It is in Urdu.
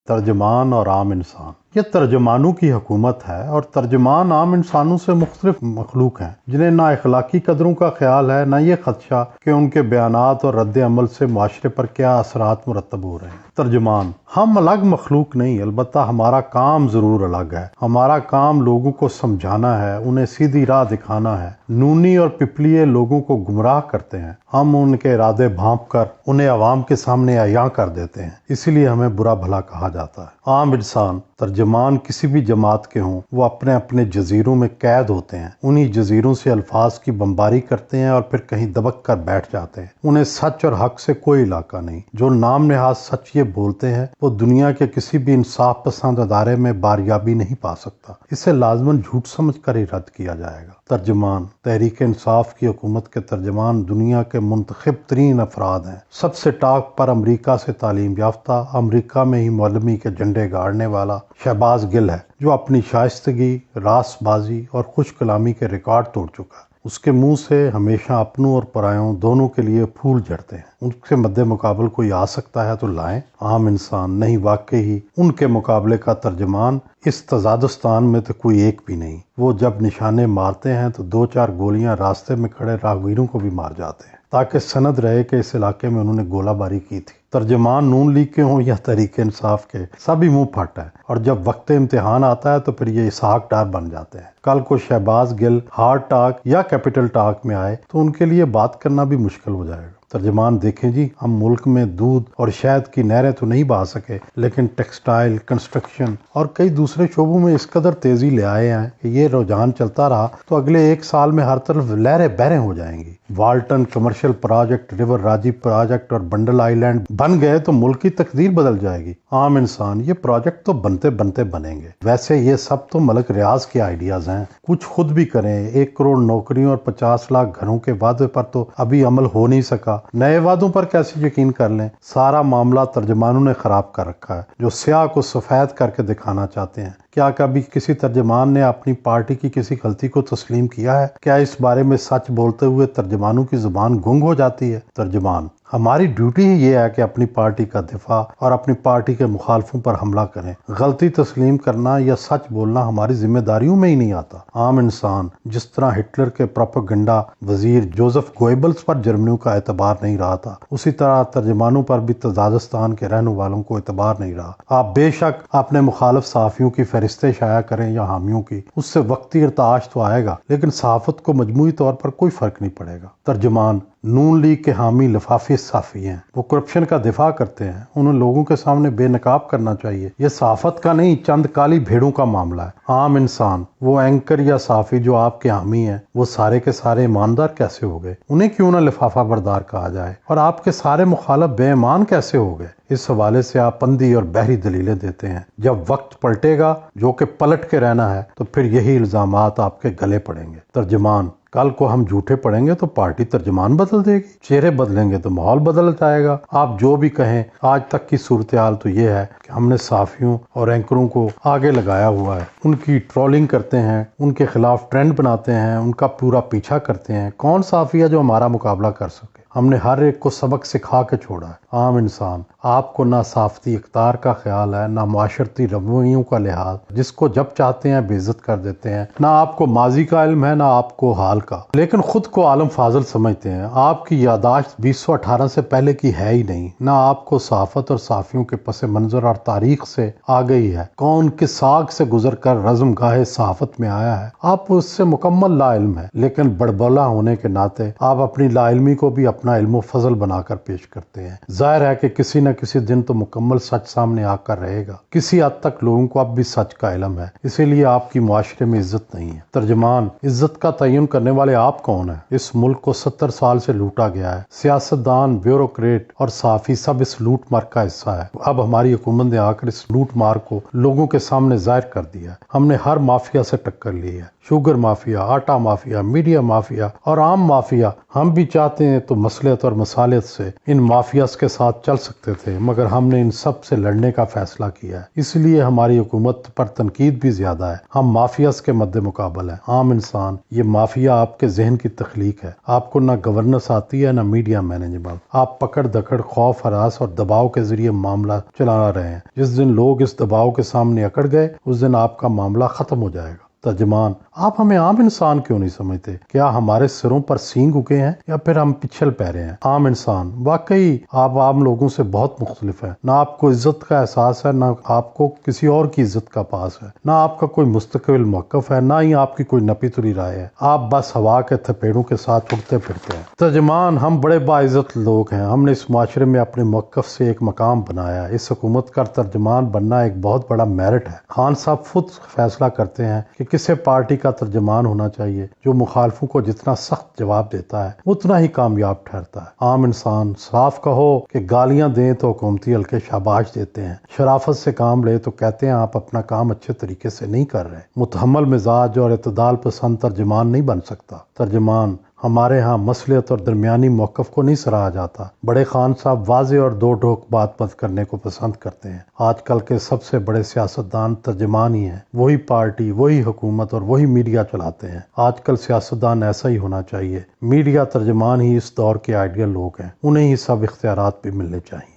ترجمان اور عام انسان۔ یہ ترجمانوں کی حکومت ہے اور ترجمان عام انسانوں سے مختلف مخلوق ہیں جنہیں نہ اخلاقی قدروں کا خیال ہے، نہ یہ خدشہ کہ ان کے بیانات اور رد عمل سے معاشرے پر کیا اثرات مرتب ہو رہے ہیں۔ ترجمان: ہم الگ مخلوق نہیں، البتہ ہمارا کام ضرور الگ ہے۔ ہمارا کام لوگوں کو سمجھانا ہے، انہیں سیدھی راہ دکھانا ہے۔ نونی اور پپلیے لوگوں کو گمراہ کرتے ہیں، ہم ان کے ارادے بھانپ کر انہیں عوام کے سامنے عیاں کر دیتے ہیں، اسی لیے ہمیں برا بھلا کہا جاتا ہے۔ عام انسان: ترجمان کسی بھی جماعت کے ہوں، وہ اپنے اپنے جزیروں میں قید ہوتے ہیں، انہی جزیروں سے الفاظ کی بمباری کرتے ہیں اور پھر کہیں دبک کر بیٹھ جاتے ہیں۔ انہیں سچ اور حق سے کوئی علاقہ نہیں۔ جو نام نہاد سچ یہ بولتے ہیں وہ دنیا کے کسی بھی انصاف پسند ادارے میں باریابی نہیں پا سکتا، اسے لازماً جھوٹ سمجھ کر ہی رد کیا جائے گا۔ ترجمان: تحریک انصاف کی حکومت کے ترجمان دنیا کے منتخب ترین افراد ہیں۔ سب سے ٹاپ پر امریکہ سے تعلیم یافتہ، امریکہ میں ہی معلمی کے جھنڈے گاڑنے والا شہباز گل ہے، جو اپنی شائستگی، راست بازی اور خوش کلامی کے ریکارڈ توڑ چکا ہے۔ اس کے منہ سے ہمیشہ اپنوں اور پرایوں دونوں کے لیے پھول جھڑتے ہیں۔ ان کے مد مقابل کوئی آ سکتا ہے تو لائیں۔ عام انسان: نہیں، واقعی ان کے مقابلے کا ترجمان اس تضادستان میں تو کوئی ایک بھی نہیں۔ وہ جب نشانے مارتے ہیں تو 2-4 گولیاں راستے میں کھڑے راہگیروں کو بھی مار جاتے ہیں، تاکہ سند رہے کہ اس علاقے میں انہوں نے گولہ باری کی تھی۔ ترجمان نون لیگ کے ہوں یا تحریک انصاف کے، سبھی منہ پھٹ ہے، اور جب وقت امتحان آتا ہے تو پھر یہ اسحاق ڈار بن جاتے ہیں۔ کل کو شہباز گل ہارٹ ٹاک یا کیپٹل ٹاک میں آئے تو ان کے لیے بات کرنا بھی مشکل ہو جائے گا۔ ترجمان: دیکھیں جی، ہم ملک میں دودھ اور شہد کی نہریں تو نہیں بہا سکے، لیکن ٹیکسٹائل، کنسٹرکشن اور کئی دوسرے شعبوں میں اس قدر تیزی لے آئے ہیں کہ یہ رجحان چلتا رہا تو اگلے 1 سال میں ہر طرف لہریں بہریں ہو جائیں گی۔ والٹن کمرشل پروجیکٹ، ریور راجی پروجیکٹ اور بنڈل آئی لینڈ بن گئے تو ملک کی تقدیر بدل جائے گی۔ عام انسان: یہ پروجیکٹ تو بنتے بنتے بنیں گے، ویسے یہ سب تو ملک ریاض کے آئیڈیاز ہیں، کچھ خود بھی کریں۔ 1 کروڑ نوکریوں اور 50 لاکھ گھروں کے وعدے پر تو ابھی عمل ہو نہیں سکا، نئے وعدوں پر کیسے یقین کر لیں؟ سارا معاملہ ترجمانوں نے خراب کر رکھا ہے، جو سیاہ کو سفید کر کے دکھانا چاہتے ہیں۔ کیا کبھی کسی ترجمان نے اپنی پارٹی کی کسی غلطی کو تسلیم کیا ہے؟ کیا اس بارے میں سچ بولتے ہوئے ترجمانوں کی زبان گنگ ہو جاتی ہے؟ ترجمان: ہماری ڈیوٹی ہی یہ ہے کہ اپنی پارٹی کا دفاع اور اپنی پارٹی کے مخالفوں پر حملہ کریں۔ غلطی تسلیم کرنا یا سچ بولنا ہماری ذمہ داریوں میں ہی نہیں آتا۔ عام انسان: جس طرح ہٹلر کے پروپیگنڈا وزیر جوزف گوئبلز پر جرمنیوں کا اعتبار نہیں رہا تھا، اسی طرح ترجمانوں پر بھی تزادستان کے رہنے والوں کو اعتبار نہیں رہا۔ آپ بے شک اپنے مخالف صحافیوں کی فہرستیں شائع کریں یا حامیوں کی، اس سے وقتی ارتعاش تو آئے گا، لیکن صحافت کو مجموعی طور پر کوئی فرق نہیں پڑے گا۔ ترجمان: نون لیگ کے حامی لفافی صحافی ہیں، وہ کرپشن کا دفاع کرتے ہیں، انہیں لوگوں کے سامنے بے نقاب کرنا چاہیے۔ یہ صحافت کا نہیں، چند کالی بھیڑوں کا معاملہ ہے۔ عام انسان: وہ اینکر یا صحافی جو آپ کے حامی ہیں، وہ سارے کے سارے ایماندار کیسے ہو گئے؟ انہیں کیوں نہ لفافہ بردار کہا جائے؟ اور آپ کے سارے مخالف بے ایمان کیسے ہو گئے؟ اس حوالے سے آپ اندھی اور بہری دلیلیں دیتے ہیں۔ جب وقت پلٹے گا، جو کہ پلٹ کے رہنا ہے، تو پھر یہی الزامات آپ کے گلے پڑیں گے۔ ترجمان: کل کو ہم جھوٹے پڑیں گے تو پارٹی ترجمان بدل دے گی، چہرے بدلیں گے تو ماحول بدل جائے گا۔ آپ جو بھی کہیں، آج تک کی صورتحال تو یہ ہے کہ ہم نے صحافیوں اور اینکروں کو آگے لگایا ہوا ہے، ان کی ٹرولنگ کرتے ہیں، ان کے خلاف ٹرینڈ بناتے ہیں، ان کا پورا پیچھا کرتے ہیں۔ کون صحافی ہے جو ہمارا مقابلہ کر سکے؟ ہم نے ہر ایک کو سبق سکھا کے چھوڑا ہے۔ عام انسان: آپ کو نہ صحافتی اقدار کا خیال ہے، نہ معاشرتی رویوں کا لحاظ، جس کو جب چاہتے ہیں بے عزت کر دیتے ہیں۔ نہ آپ کو ماضی کا علم ہے، نہ آپ کو حال کا، لیکن خود کو عالم فاضل سمجھتے ہیں۔ آپ کی یادداشت 2018 سے پہلے کی ہے ہی نہیں، نہ آپ کو صحافت اور صحافیوں کے پس منظر اور تاریخ سے آگئی ہے۔ کون کس ساکھ سے گزر کر رزم گاہ صحافت میں آیا ہے، آپ اس سے مکمل لا علم ہے، لیکن بڑبولا ہونے کے ناطے آپ اپنی لا علمی کو بھی اپنا علم و فضل بنا کر پیش کرتے ہیں۔ ظاہر ہے کہ کسی نہ کسی دن تو مکمل سچ سامنے آ کر رہے گا۔ کسی حد تک لوگوں کو اب بھی سچ کا علم ہے، اسی لیے آپ کی معاشرے میں عزت نہیں ہے۔ ترجمان: عزت کا تعین کرنے والے آپ کون ہیں؟ اس ملک کو 70 سال سے لوٹا گیا ہے، سیاستدان، بیوروکریٹ اور صحافی سب اس لوٹ مار کا حصہ ہے۔ اب ہماری حکومت نے آ کر اس لوٹ مار کو لوگوں کے سامنے ظاہر کر دیا ہے۔ ہم نے ہر مافیا سے ٹکر لی ہے، شوگر مافیا، آٹا مافیا، میڈیا مافیا اور عام مافیا، ہم بھی چاہتے ہیں تو مصلحت اور مصالحت سے ان مافیاز کے ساتھ چل سکتے تھے، مگر ہم نے ان سب سے لڑنے کا فیصلہ کیا ہے۔ اس لیے ہماری حکومت پر تنقید بھی زیادہ ہے۔ ہم مافیاز کے مد مقابل ہیں۔ عام انسان، یہ مافیا آپ کے ذہن کی تخلیق ہے۔ آپ کو نہ گورننس آتی ہے، نہ میڈیا مینجمنٹ۔ آپ پکڑ دکڑ، خوف، ہراس اور دباؤ کے ذریعے معاملہ چلا رہے ہیں۔ جس دن لوگ اس دباؤ کے سامنے اکڑ گئے، اس دن آپ کا معاملہ ختم ہو جائے گا۔ ترجمان، آپ ہمیں عام انسان کیوں نہیں سمجھتے؟ کیا ہمارے سروں پر سینگ اگے ہیں یا پھر ہم پچھل پیرے ہیں؟ عام انسان، واقعی آپ عام لوگوں سے بہت مختلف ہیں۔ نہ آپ کو عزت کا احساس ہے، نہ آپ کو کسی اور کی عزت کا پاس ہے، نہ آپ کا کوئی مستقل موقف ہے، نہ ہی آپ کی کوئی نپی تلی رائے ہے۔ آپ بس ہوا کے تھپیڑوں کے ساتھ اڑتے پھرتے ہیں۔ ترجمان، ہم بڑے باعزت لوگ ہیں۔ ہم نے اس معاشرے میں اپنے موقف سے ایک مقام بنایا ہے۔ اس حکومت کا ترجمان بننا ایک بہت بڑا میرٹ ہے۔ خان صاحب خود فیصلہ کرتے ہیں کہ کسے پارٹی کا ترجمان ہونا چاہیے۔ جو مخالفوں کو جتنا سخت جواب دیتا ہے اتنا ہی کامیاب ٹھہرتا ہے۔ عام انسان، صاف کہو کہ گالیاں دیں تو حکومتی حلقے شاباش دیتے ہیں، شرافت سے کام لے تو کہتے ہیں آپ اپنا کام اچھے طریقے سے نہیں کر رہے۔ متحمل مزاج اور اعتدال پسند ترجمان نہیں بن سکتا۔ ترجمان، ہمارے ہاں مصلحت اور درمیانی موقف کو نہیں سراہا جاتا۔ بڑے خان صاحب واضح اور دو ٹوک بات مت کرنے کو پسند کرتے ہیں۔ آج کل کے سب سے بڑے سیاستدان ترجمان ہی ہیں۔ وہی پارٹی، وہی حکومت اور وہی میڈیا چلاتے ہیں۔ آج کل سیاستدان ایسا ہی ہونا چاہیے۔ میڈیا ترجمان ہی اس دور کے آئیڈیل لوگ ہیں، انہیں ہی سب اختیارات بھی ملنے چاہیے۔